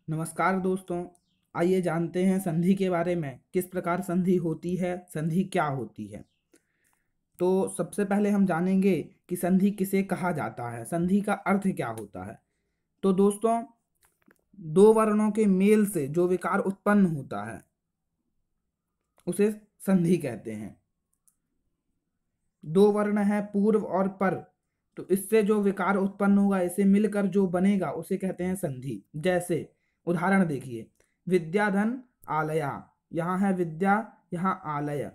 नमस्कार दोस्तों। आइए जानते हैं संधि के बारे में। किस प्रकार संधि होती है, संधि क्या होती है। तो सबसे पहले हम जानेंगे कि संधि किसे कहा जाता है, संधि का अर्थ क्या होता है। तो दोस्तों, दो वर्णों के मेल से जो विकार उत्पन्न होता है उसे संधि कहते हैं। दो वर्ण है पूर्व और पर, तो इससे जो विकार उत्पन्न होगा, इसे मिलकर जो बनेगा उसे कहते हैं संधि। जैसे उदाहरण देखिए, विद्याधन आलया, यहाँ है विद्या, यहाँ आलय,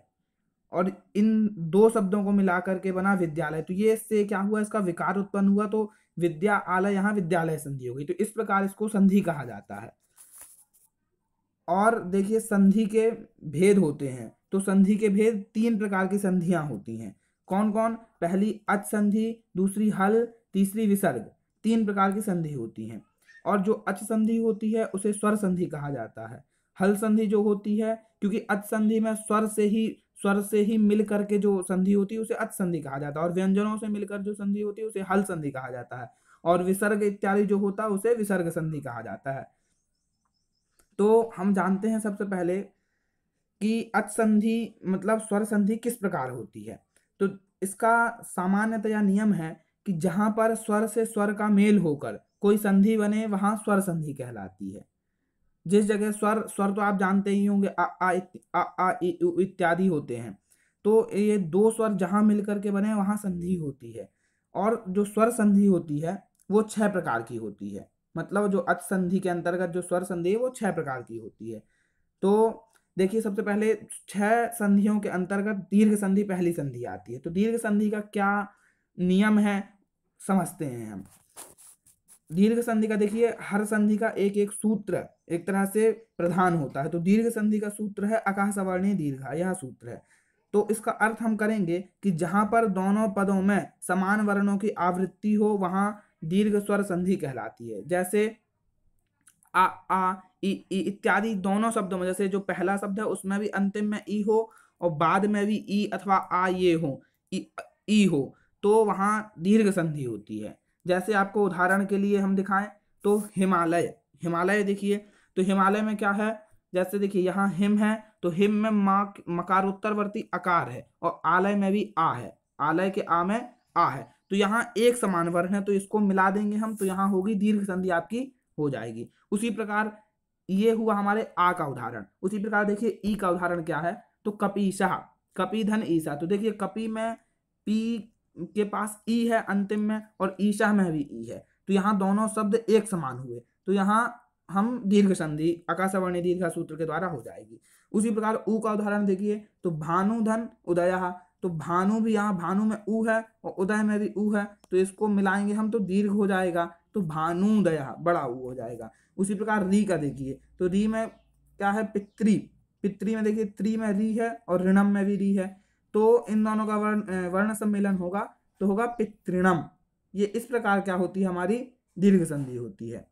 और इन दो शब्दों को मिलाकर के बना विद्यालय। तो ये इससे क्या हुआ, इसका विकार उत्पन्न हुआ, तो विद्या आलय यहाँ विद्यालय संधि हो गई। तो इस प्रकार इसको संधि कहा जाता है। और देखिए संधि के भेद होते हैं। तो संधि के भेद, तीन प्रकार की संधियां होती हैं। कौन कौन? पहली अच संधि, दूसरी हल, तीसरी विसर्ग। तीन प्रकार की संधि होती हैं। और जो अच संधि होती है उसे स्वर संधि कहा जाता है। हल संधि जो होती है, क्योंकि अच संधि में स्वर से ही मिल करके जो संधि होती है उसे अच संधि कहा जाता है, और व्यंजनों से मिलकर जो संधि होती है उसे हल संधि कहा जाता है। और विसर्ग इत्यादि जो होता है उसे विसर्ग संधि कहा जाता है। तो हम जानते हैं सबसे पहले कि अच संधि मतलब स्वर संधि किस प्रकार होती है। तो इसका सामान्यतया नियम है कि जहां पर स्वर से स्वर का मेल होकर कोई संधि बने वहां स्वर संधि कहलाती है। जिस जगह स्वर स्वर तो आप जानते ही होंगे, आ इ उ इत्यादि होते हैं। तो ये दो स्वर जहां मिलकर के बने वहां संधि होती है। और जो स्वर संधि होती है वो 6 प्रकार की होती है। मतलब जो अच संधि के अंतर्गत जो स्वर संधि है वो 6 प्रकार की होती है। तो देखिए, सबसे पहले 6 संधियों के अंतर्गत दीर्घ संधि पहली संधि आती है। तो दीर्घ संधि का क्या नियम है समझते हैं हम। दीर्घ संधि का देखिए, हर संधि का एक एक सूत्र एक तरह से प्रधान होता है। तो दीर्घ संधि का सूत्र है अकाह सवर्णी दीर्घा, यह सूत्र है। तो इसका अर्थ हम करेंगे कि जहां पर दोनों पदों में समान वर्णों की आवृत्ति हो वहां दीर्घ स्वर संधि कहलाती है। जैसे आ ई इत्यादि दोनों शब्दों में, जैसे जो पहला शब्द है उसमें भी अंतिम में ई हो और बाद में भी ई अथवा आ ये हो, ई हो, तो वहां दीर्घ संधि होती है। जैसे आपको उदाहरण के लिए हम दिखाएं तो हिमालय, हिमालय देखिए, तो हिमालय में क्या है, जैसे देखिए यहाँ हिम है, तो हिम में मकारोत्तरवर्ती अकार है, और आलय में भी आ है, आलय के आ में आ है। तो यहाँ एक समान वर्ण है, तो इसको मिला देंगे हम, तो यहाँ होगी दीर्घ संधि आपकी हो जाएगी। उसी प्रकार ये हुआ हमारे आ का उदाहरण। उसी प्रकार देखिए ई का उदाहरण क्या है, तो कपीशाह, कपी धन ईसा। तो देखिए कपी में पी के पास ई है अंतिम में, और ईशा में भी ई है, तो यहाँ दोनों शब्द एक समान हुए। तो यहाँ हम दीर्घ संधि आकाशवाणी दीर्घ सूत्र के द्वारा हो जाएगी। उसी प्रकार ऊ का उदाहरण देखिए, तो भानु धन उदय। तो भानु भी, यहाँ भानु में ऊ है और उदय में भी ऊ है, तो इसको मिलाएंगे हम तो दीर्घ हो जाएगा, तो भानुदय बड़ा ऊ हो जाएगा। उसी प्रकार री का देखिए, तो री में क्या है, पितृ, पितृ में देखिए त्रि में री है और ऋणम में भी री है, तो इन दोनों का वर्ण सम्मेलन होगा तो होगा पितृणम। ये इस प्रकार क्या होती है, हमारी दीर्घ संधि होती है।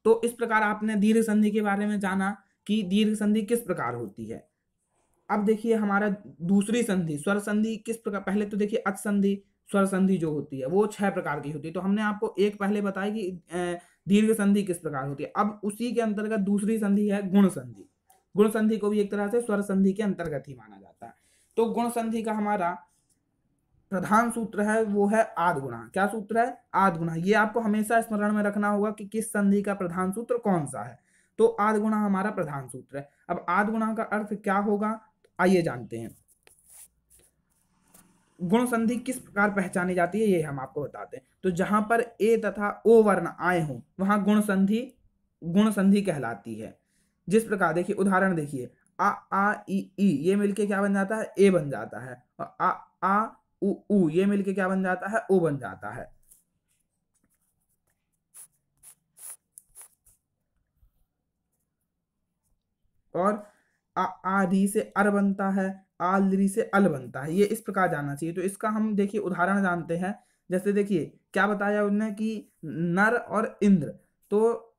तो इस प्रकार आपने दीर्घ संधि के बारे में जाना कि दीर्घ संधि किस प्रकार होती है। अब देखिए हमारा दूसरी संधि स्वर संधि किस प्रकार। पहले तो देखिए अच संधि स्वर संधि जो होती है वो 6 प्रकार की होती है। तो हमने आपको एक पहले बताई कि दीर्घ संधि किस प्रकार होती है। अब उसी के अंतर्गत दूसरी संधि है गुण संधि। गुण संधि को भी एक तरह से स्वर संधि के अंतर्गत ही माना जाता है। तो गुण संधि का हमारा प्रधान सूत्र है वो है आद गुणा। क्या सूत्र है? आद गुणा। ये आपको हमेशा स्मरण में रखना होगा कि किस संधि का प्रधान सूत्र कौन सा है। तो आद गुणा हमारा प्रधान सूत्र है। अब आद गुणा का अर्थ क्या होगा, आइए जानते हैं। गुण संधि किस प्रकार पहचानी जाती है ये हम आपको बताते हैं। तो जहां पर ए तथा ओ वर्ण आए हों वहां गुण संधि कहलाती है। जिस प्रकार देखिए उदाहरण देखिए, आ ई ये मिलके क्या बन जाता है, ए बन जाता है, और आ उ ये मिलके क्या बन जाता है, ओ बन जाता है। और आ री से अर बनता है, आ ली से अल बनता है। ये इस प्रकार जानना चाहिए। तो इसका हम देखिए उदाहरण जानते हैं। जैसे देखिए क्या बताया उन्होंने कि नर और इंद्र। तो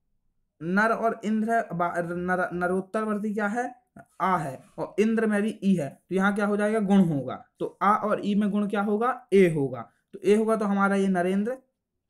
नर और इंद्र है, नरोत्तरवर्ती क्या है, आ है, और इंद्र में भी ई है, तो यहाँ क्या हो जाएगा, गुण होगा। तो आ और ई में गुण क्या होगा, ए होगा। तो ए होगा तो हमारा ये नरेंद्र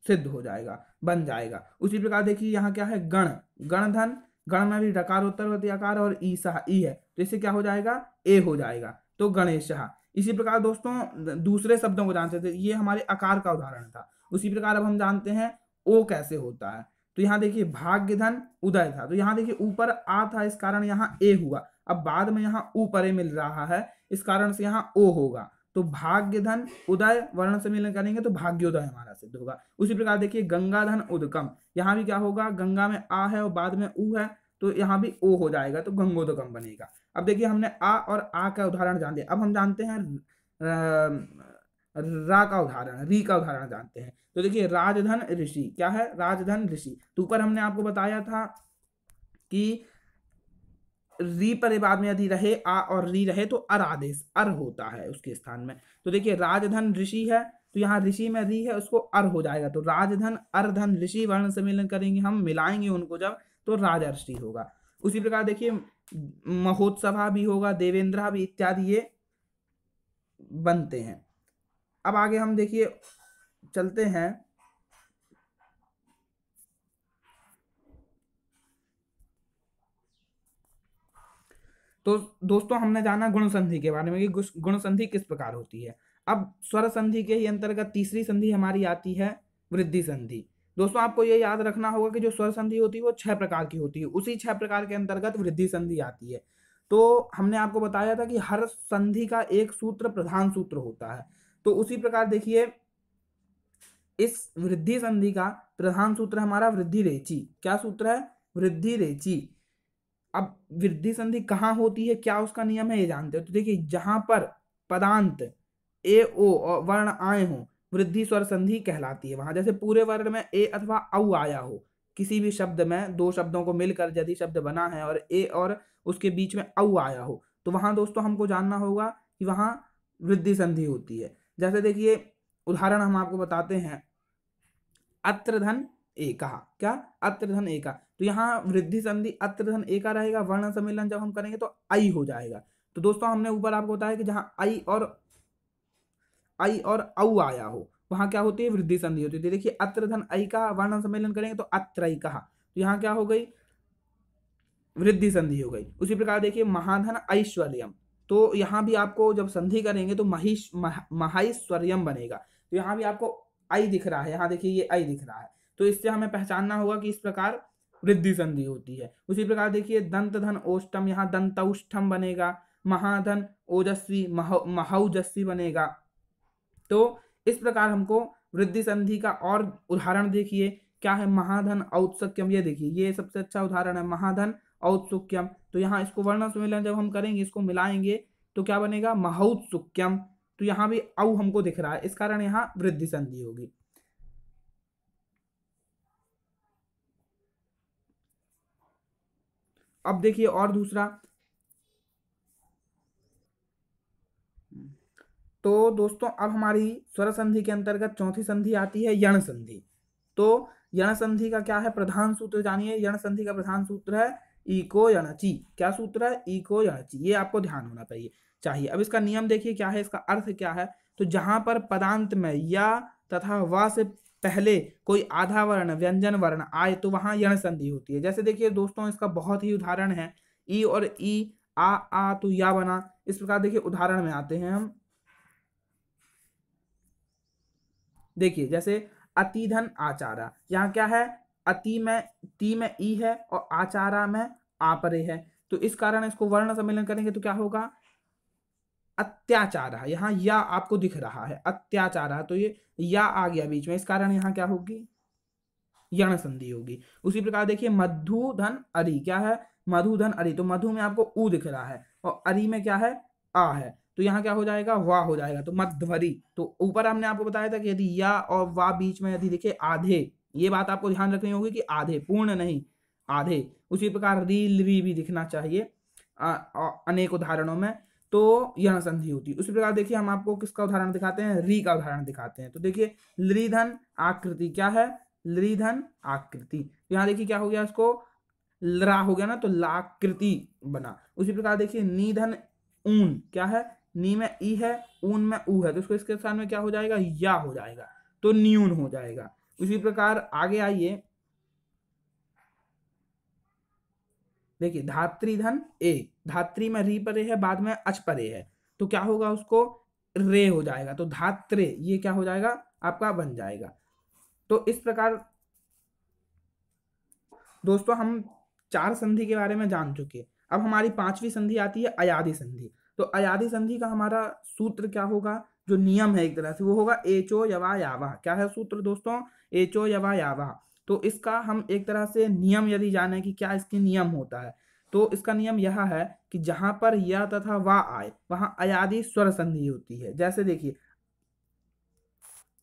सिद्ध हो जाएगा, बन जाएगा। उसी प्रकार देखिए यहाँ क्या है, गण, गणधन, गण में भी डकार उत्तरवर्ती आकार और ईसा ई है, तो इससे क्या हो जाएगा, ए हो जाएगा, तो गणेशः। इसी प्रकार दोस्तों दूसरे शब्दों को जानते थे, ये हमारे आकार का उदाहरण था। उसी प्रकार अब हम जानते हैं ओ कैसे होता है। तो यहाँ देखिए भाग्य धन उदय था, तो यहाँ देखिए ऊपर आ था, इस कारण यहाँ ए हुआ। अब बाद में यहाँ ऊपर ए मिल रहा है, इस कारण से यहाँ ओ होगा। तो भाग्य धन उदय वर्ण सम्मिलन करेंगे तो भाग्योदय हमारा सिद्ध होगा। उसी प्रकार देखिए गंगा धन उदकम, यहाँ भी क्या होगा, गंगा में आ है और बाद में ऊ है, तो यहाँ भी ओ हो जाएगा, तो गंगोदकम बनेगा। अब देखिए हमने आ और आ का उदाहरण जान लिया, अब हम जानते हैं रा का उदाहरण, री का उदाहरण जानते हैं। तो देखिए राजधन ऋषि, क्या है, राजधन ऋषि। तो ऊपर हमने आपको बताया था कि री पर बाद में यदि रहे आ और री रहे तो अर आदेश, अर होता है उसके स्थान में। तो देखिए राजधन ऋषि है, तो यहाँ ऋषि में री है, उसको अर हो जाएगा, तो राजधन अर्धन ऋषि वर्ण सम्मेलन करेंगे हम, मिलाएंगे उनको जब, तो राजर्षि होगा। उसी प्रकार देखिए महोत्सवा भी होगा, देवेंद्र भी, इत्यादि ये बनते हैं। अब आगे हम देखिए चलते हैं, तो दोस्तों हमने जाना गुण संधि के बारे में कि गुण संधि किस प्रकार होती है। अब स्वर संधि के ही अंतर्गत तीसरी संधि हमारी आती है वृद्धि संधि। दोस्तों आपको ये याद रखना होगा कि जो स्वर संधि होती है वो 6 प्रकार की होती है, उसी 6 प्रकार के अंतर्गत वृद्धि संधि आती है। तो हमने आपको बताया था कि हर संधि का एक सूत्र प्रधान सूत्र होता है, तो उसी प्रकार देखिए इस वृद्धि संधि का प्रधान सूत्र हमारा वृद्धि रेची। क्या सूत्र है, वृद्धि रेची। अब वृद्धि संधि कहाँ होती है, क्या उसका नियम है, ये जानते हो। तो देखिए जहां पर पदांत ए ओ और वर्ण आए हो, वृद्धि स्वर संधि कहलाती है। वहां जैसे पूरे वर्ण में ए अथवा औ आया हो, किसी भी शब्द में दो शब्दों को मिलकर यदि शब्द बना है और ए और उसके बीच में औ आया हो, तो वहां दोस्तों हमको जानना होगा कि वहां वृद्धि संधि होती है। जैसे देखिए उदाहरण हम आपको बताते हैं, अत्र धन एका, क्या, अत्र धन एका। तो यहाँ वृद्धि संधि अत्र धन एका रहेगा, वर्ण सम्मेलन जब हम करेंगे तो आई हो जाएगा। तो दोस्तों हमने ऊपर आपको बताया कि जहाँ आई और औ आया हो वहां क्या होती है, वृद्धि संधि होती है। देखिए अत्र धन आई का वर्ण सम्मेलन करेंगे तो अत्र कहा, तो यहाँ क्या हो गई, वृद्धि संधि हो गई। उसी प्रकार देखिए महाधन ऐश्वर्यम, तो यहाँ भी आपको जब संधि करेंगे तो महाईश्वर्यम बनेगा। तो यहाँ भी आपको आई दिख रहा है, यहाँ देखिए ये आई दिख रहा है, तो इससे हमें पहचानना होगा कि इस प्रकार वृद्धि संधि होती है। उसी प्रकार देखिए दंत धन ओष्टम, यहाँ दंतौष्ठम बनेगा। महाधन ओजस्वी, महौजस्वी बनेगा। तो इस प्रकार हमको वृद्धि संधि का और उदाहरण देखिए क्या है, महाधन औत्सुक्यम, ये देखिए ये सबसे अच्छा उदाहरण है, महाधन औत्सुक्यम। तो यहाँ इसको वर्ण सम्मेलन जब हम करेंगे, इसको मिलाएंगे तो क्या बनेगा, महौत्सुक्यम। तो यहाँ भी औ हमको दिख रहा है, इस कारण यहाँ वृद्धि संधि होगी। अब देखिए और दूसरा, तो दोस्तों अब हमारी स्वर संधि के अंतर्गत चौथी संधि आती है यण संधि। तो यण संधि का क्या है, प्रधान सूत्र जानिए। यण संधि का प्रधान सूत्र है इको यणचि। क्या सूत्र है, इको यणचि, ये आपको ध्यान होना चाहिए। अब इसका नियम देखिए क्या है, इसका अर्थ क्या है। तो जहां पर पदांत में या तथा वा से पहले कोई आधा वर्ण व्यंजन वर्ण आए तो वहां यण संधि होती है। जैसे देखिए दोस्तों इसका बहुत ही उदाहरण है, ई और ई आ तो या बना। इस प्रकार देखिए उदाहरण में आते हैं हम, देखिए जैसे अतिधन आचारा, यहाँ क्या है, अति में ती में ई है और आचारा में आपरे है, तो इस कारण इसको वर्ण सम्मेलन करेंगे तो क्या होगा, अत्याचार। यहाँ या आपको दिख रहा है अत्याचार, तो ये या आ गया बीच में, इस कारण यहाँ क्या होगी, यण संधि होगी। उसी प्रकार देखिए मधुधन अरि, क्या है, मधुधन अरि। तो मधु में आपको ऊ दिख रहा है और अरि में क्या है, आ है, तो यहाँ क्या हो जाएगा, वाह हो जाएगा, तो मध्वरी। तो ऊपर हमने आपको बताया था कि यदि या और वाह बीच में यदि दिखे आधे, ये बात आपको ध्यान रखनी होगी कि आधे, पूर्ण नहीं, आधे। उसी प्रकार रील भी दिखना चाहिए अनेक उदाहरणों में, तो यह संधि होती है। उसी प्रकार देखिए हम आपको किसका उदाहरण दिखाते हैं, री का उदाहरण दिखाते हैं। तो देखिए लृधन आकृति, क्या है, लृधन आकृति। यहाँ देखिए क्या हो गया, इसको लरा हो गया ना, तो लाकृति बना। उसी प्रकार देखिए निधन ऊन, क्या है, नी में ई है, ऊन में ऊ है, तो इसको इसके स्थान में क्या हो जाएगा, या हो जाएगा, तो न्यून हो जाएगा। इसी प्रकार आगे आइए, देखिए धात्री धन ए, धात्री में री परे है, बाद में अच परे है, तो क्या होगा, उसको रे हो जाएगा, तो धात्रे ये क्या हो जाएगा आपका बन जाएगा। तो इस प्रकार दोस्तों हम 4 संधि के बारे में जान चुके। अब हमारी 5वीं संधि आती है अयादि संधि। तो अयादि संधि का हमारा सूत्र क्या होगा, जो नियम है एक तरह से, वो होगा एचो यवा यावा। क्या है सूत्र दोस्तों, एचो यवा यावा। तो इसका हम एक तरह से नियम यदि जाने कि क्या इसके नियम होता है, तो इसका नियम यह है कि जहां पर या तथा वा आए वहां अयादि स्वर संधि होती है। जैसे देखिए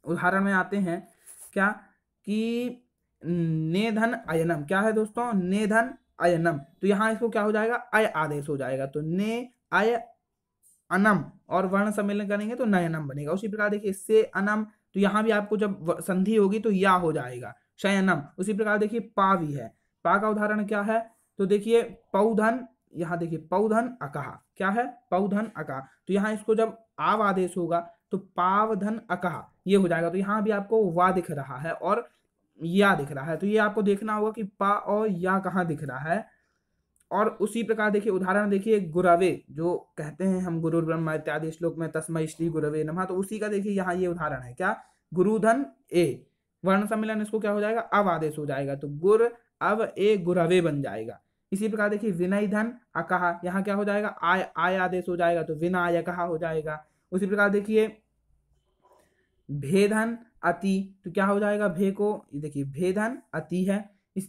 उदाहरण में आते हैं क्या कि नेधन अयनम, क्या है दोस्तों, नेधन अयनम, तो यहाँ इसको क्या हो जाएगा, अय आदेश हो जाएगा, तो ने अय अनम और वर्ण सम्मेलन करेंगे तो नयनम बनेगा। उसी प्रकार देखिए से अनम, तो यहाँ भी आपको जब संधि होगी तो या हो जाएगा शयनम। उसी प्रकार देखिए पा भी है, पा का उदाहरण क्या है, तो देखिए पौधन, यहाँ देखिए पौधन अकहा, क्या है पौधन अकहा, तो यहाँ इसको जब आव आदेश होगा तो पावधन अकहा ये हो जाएगा। तो यहाँ भी आपको वा दिख रहा है और या दिख रहा है, तो ये आपको देखना होगा कि पा और या कहाँ दिख रहा है। और उसी प्रकार देखिए उदाहरण देखिए गुरवे, जो कहते हैं हम गुरु ब्रह्मा इत्यादि श्लोक में तस्मै श्री गुरवे नमः, तो उसी का देखिए यहाँ ये उदाहरण है क्या, गुरुधन ए, वर्ण सम्मेलन इसको क्या हो जाएगा, अव आदेश हो जाएगा, तो गुर अव ए गुरवे बन जाएगा। इसी प्रकार देखिए विनय धन अकहा, यहाँ क्या हो जाएगा, आय आय आदेश हो जाएगा, तो विनायकहा हो जाएगा। उसी प्रकार देखिए भेदन अति, तो क्या हो जाएगा, भे को देखिए भेदन अति है,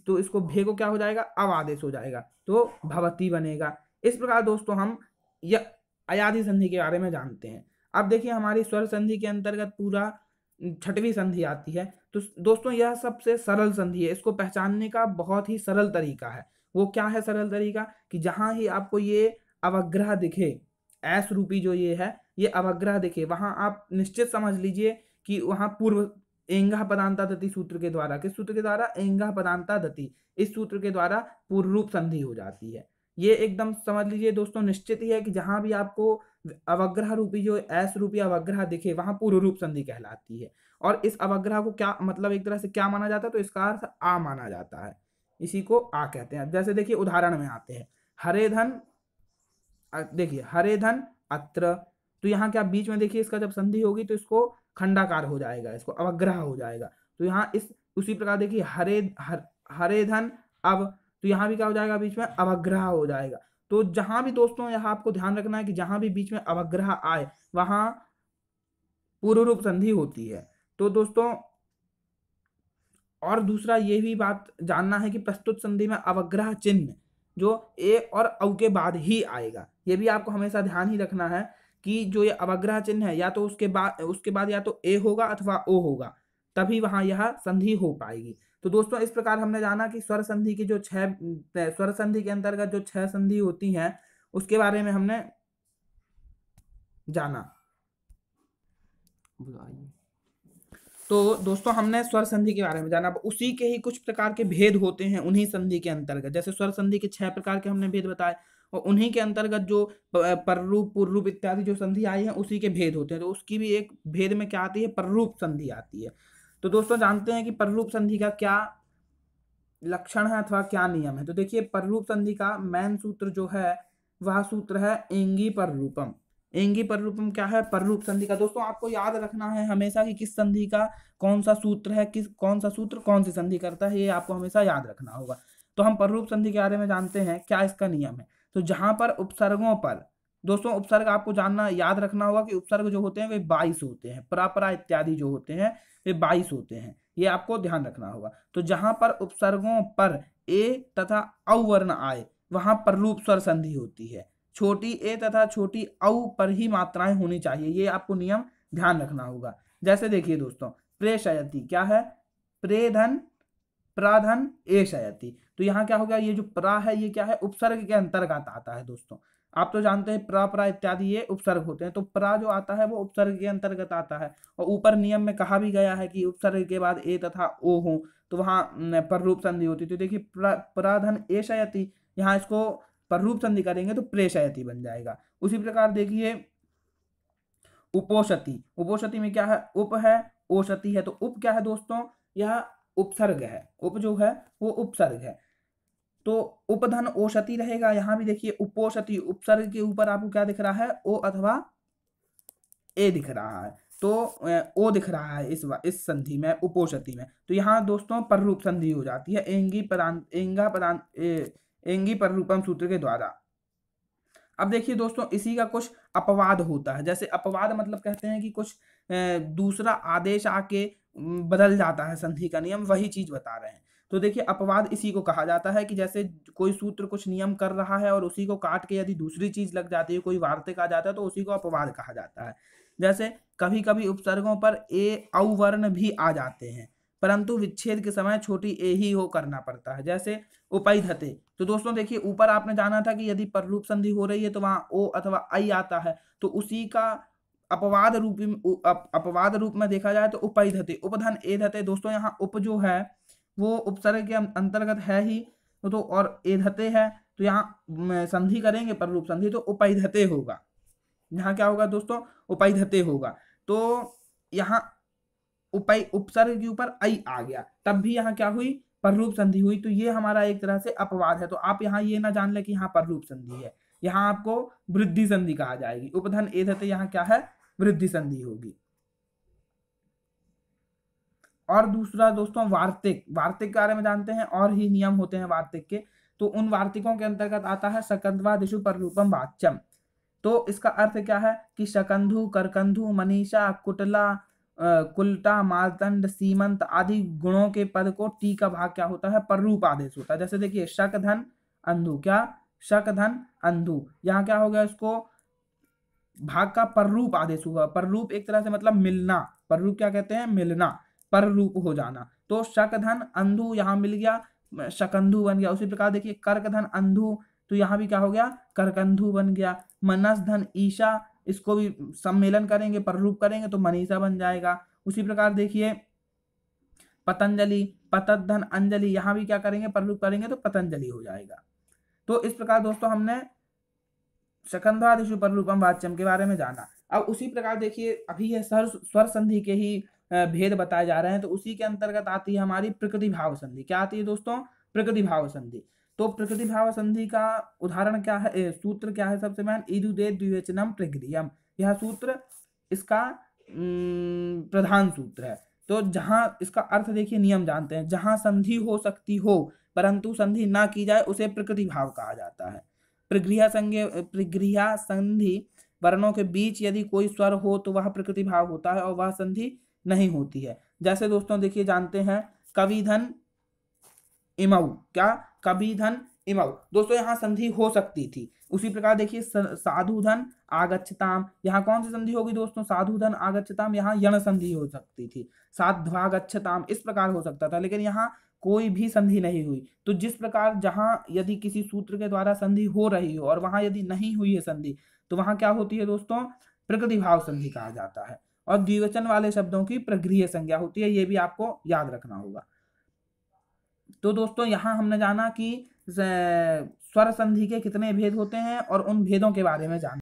तो इसको भे को क्या हो जाएगा, अव आदेश हो जाएगा, तो भवती बनेगा। इस प्रकार दोस्तों हम यह अयादि संधि के बारे में जानते हैं। अब देखिए हमारी स्वर संधि के अंतर्गत पूरा 6वीं संधि आती है। तो दोस्तों यह सबसे सरल संधि है, इसको पहचानने का बहुत ही सरल तरीका है। वो क्या है सरल तरीका, कि जहां ही आपको ये अवग्रह दिखे, ऐस रूपी जो ये है, ये अवग्रह दिखे, वहां आप निश्चित समझ लीजिए कि वहां पूर्व एंगा पदांता दति सूत्र के द्वारा, किस सूत्र के द्वारा, एंगा पदांता दति, इस सूत्र के द्वारा पूर्व रूप संधि हो जाती है। ये एकदम समझ लीजिए दोस्तों निश्चित ही है कि जहां भी आपको अवग्रह रूपी जो ऐस रूपी अवग्रह दिखे वहां पूर्व रूप संधि कहलाती है। और इस अवग्रह को क्या मतलब एक तरह से क्या माना जाता है, तो इसका अर्थ आ माना जाता है, इसी को आ कहते हैं। जैसे देखिए उदाहरण में आते हैं, हरे धन, देखिए हरे धन अत्र, तो यहाँ क्या बीच में देखिए इसका जब संधि होगी तो इसको खंडाकार हो जाएगा, इसको अवग्रह हो जाएगा। तो यहाँ इस उसी प्रकार देखिए हरे धन अब, तो यहाँ भी क्या हो जाएगा, बीच में अवग्रह हो जाएगा। तो जहां भी दोस्तों यहाँ आपको ध्यान रखना है कि जहां भी बीच में अवग्रह आए वहां पूर्व रूप संधि होती है। तो दोस्तों और दूसरा ये भी बात जानना है कि प्रस्तुत संधि में अवग्रह चिन्ह जो ए और औ के बाद ही आएगा, ये भी आपको हमेशा ध्यान ही रखना है कि जो ये अवग्रह चिन्ह है या तो उसके बाद या तो ए होगा अथवा ओ होगा, तभी वहां यह संधि हो पाएगी। तो दोस्तों इस प्रकार हमने जाना कि स्वर संधि की जो 6 स्वर संधि के अंतर्गत जो 6 संधि होती हैं उसके बारे में हमने जाना। तो दोस्तों हमने स्वर संधि के बारे में जाना। अब उसी के ही कुछ प्रकार के भेद होते हैं उन्हीं संधि के अंतर्गत, जैसे स्वर संधि के 6 प्रकार के हमने भेद बताए, और उन्हीं के अंतर्गत जो पररूप पूर्वरूप इत्यादि जो संधि आई है उसी के भेद होते हैं। तो उसकी भी एक भेद में क्या आती है, पररूप संधि आती है। तो दोस्तों जानते हैं कि पररूप संधि का क्या लक्षण है अथवा क्या नियम है। तो देखिए पररूप संधि का मेन सूत्र जो है वह सूत्र है एंगी पररूपम। एंगी पररूपम क्या है, पररूप संधि का। दोस्तों आपको याद रखना है हमेशा कि किस संधि का कौन सा सूत्र है, कौन सा सूत्र कौन सी संधि करता है, ये आपको हमेशा याद रखना होगा। तो हम पररूप संधि के बारे में जानते हैं, क्या इसका नियम है। तो जहां पर उपसर्गों पर, दोस्तों उपसर्ग आपको जानना याद रखना होगा कि उपसर्ग जो होते हैं वे 22 होते हैं, परापरा इत्यादि जो होते हैं वे 22 होते हैं, ये आपको ध्यान रखना होगा। तो जहां पर उपसर्गों पर ए तथा औ वर्ण आए वहां पररूप स्वर संधि होती है। छोटी ए तथा छोटी औ पर ही मात्राएं होनी चाहिए, ये आपको नियम ध्यान रखना होगा। जैसे देखिए दोस्तों प्रेषयति क्या है, प्रेधन प्राधन एषयति, तो यहाँ क्या होगा, ये जो प्रा है ये क्या है, उपसर्ग के अंतर्गत आता है। दोस्तों आप तो जानते हैं प्रा प्रा इत्यादि ये उपसर्ग होते हैं, तो प्रा जो आता है वो उपसर्ग के अंतर्गत आता है। और ऊपर नियम में कहा भी गया है कि उपसर्ग के बाद ए तथा ओ हो तो वहां पररूप संधि होती है। तो देखिए प्राधन एषयति, यहाँ इसको पररूप संधि करेंगे तो प्रेषयति बन जाएगा। उसी प्रकार देखिए उपोषति, उपोषति में क्या है, उप है ओषति है, तो उप क्या है दोस्तों, यह उपसर्ग है, उप जो है वो उपसर्ग है। तो उपधन ओषति रहेगा, यहाँ भी देखिए उपोषति, उपसर्ग के ऊपर आपको क्या दिख रहा है, ओ अथवा ए दिख रहा है, तो ओ दिख रहा है इस संधि में, उपोषति में। तो यहाँ दोस्तों पररूप संधि हो जाती है एंगी पररूपम सूत्र के द्वारा। अब देखिए दोस्तों इसी का कुछ अपवाद होता है, जैसे अपवाद मतलब कहते हैं कि कुछ दूसरा आदेश आके बदल जाता है संधि का नियम, वही चीज बता रहे हैं। तो देखिए अपवाद इसी को कहा जाता है कि जैसे कोई सूत्र कुछ नियम कर रहा है और उसी को काट के यदि दूसरी चीज लग जाती है, कोई वार्तिक आ जाता है, तो उसी को अपवाद कहा जाता है। जैसे कभी कभी उपसर्गों पर ए औ वर्ण भी आ जाते हैं, परंतु विच्छेद के समय छोटी ए ही हो करना पड़ता है, जैसे उपैधते। तो दोस्तों देखिए ऊपर आपने जाना था कि यदि पररूप संधि हो रही है तो वहां ओ अथवा आई आता है, तो उसी का अपवाद रूप में देखा जाए तो उपैधते, उपधन एधते। दोस्तों यहाँ उप जो है वो उपसर्ग के अंतर्गत है ही, तो और एधते है, तो यहाँ संधि करेंगे पररूप संधि तो उपैधते होगा। यहाँ क्या होगा दोस्तों, उपैधते होगा। तो यहाँ उपसर्ग के ऊपर आई आ गया, तब भी यहाँ क्या हुई, पररूप संधि हुई। तो ये हमारा एक तरह से अपवाद है। तो आप यहाँ ये ना जान ले कि यहाँ पररूप संधि है, यहाँ आपको वृद्धि संधि कहा जाएगी। उपधन एधते यहाँ क्या है, वृद्धि संधि होगी। और दूसरा दोस्तों वार्तिक, वार्तिक के बारे में जानते हैं, और ही नियम होते हैं वार्तिक के। तो उन वार्तिकों के अंतर्गत आता है सकंधवादिषु पररूपम वाच्यम। तो इसका अर्थ क्या है कि शकंधु, करकंधु, मनीषा, कुटला, कुलटा, मार्तंड, सीमंत आदि गुणों के पद को टी का भाग क्या होता है, पररूप आदेश होता है। जैसे देखिए शकधन अंधु, क्या शकधन अंधु, यहाँ क्या हो गया, इसको भाग का पररूप आदेश हुआ। पररूप एक तरह से मतलब मिलना, पररूप क्या कहते हैं, मिलना, पररूप हो जाना। तो शकधन अंधु यहाँ मिल गया, शकंधु बन गया। उसी प्रकार देखिए कर्कधन अंधु, तो यहाँ भी क्या हो गया, करकंधु बन गया। मनस धन ईशा, इसको भी सम्मेलन करेंगे, पररूप करेंगे तो मनीषा बन जाएगा। उसी प्रकार देखिए पतंजलि, पतधन अंजलि, यहाँ भी क्या करेंगे, पररूप करेंगे तो पतंजलि हो जाएगा। तो इस प्रकार दोस्तों हमने शकंधादिषु पररूपम वाच्यम के बारे में जाना। अब उसी प्रकार देखिए अभी यह स्वर संधि के ही भेद बताए जा रहे हैं, तो उसी के अंतर्गत आती है हमारी प्रकृति भाव संधि। क्या आती है दोस्तों, प्रकृति भाव संधि। तो प्रकृति भाव संधि का उदाहरण क्या है, सूत्र क्या है, सबसे पहले इदुदे द्विवचनम प्रगृह्यम, यह सूत्र इसका प्रधान सूत्र है। तो जहां इसका अर्थ देखिए, नियम जानते हैं, जहां संधि हो सकती हो परंतु संधि ना की जाए उसे प्रकृति भाव कहा जाता है। प्रगृह्य संधि वर्णों के बीच यदि कोई स्वर हो तो वह प्रकृति भाव होता है, और वह संधि नहीं होती है। जैसे दोस्तों देखिए जानते हैं कविधन इमऊ, क्या कविधन इमऊ, दोस्तों यहाँ संधि हो सकती थी। उसी प्रकार देखिए साधुधन आगच्छताम, यहाँ कौन सी संधि होगी दोस्तों, साधुधन आगच्छताम, यहाँ यण संधि हो सकती थी। साध्वागच्छताम इस प्रकार हो सकता था, लेकिन यहाँ कोई भी संधि नहीं हुई। तो जिस प्रकार जहां यदि किसी सूत्र के द्वारा संधि हो रही हो और वहां यदि नहीं हुई है संधि, तो वहां क्या होती है दोस्तों, प्रकृति भाव संधि कहा जाता है। और द्विवचन वाले शब्दों की प्रगृह्य संज्ञा होती है, ये भी आपको याद रखना होगा। तो दोस्तों यहाँ हमने जाना कि स्वर संधि के कितने भेद होते हैं और उन भेदों के बारे में जाना।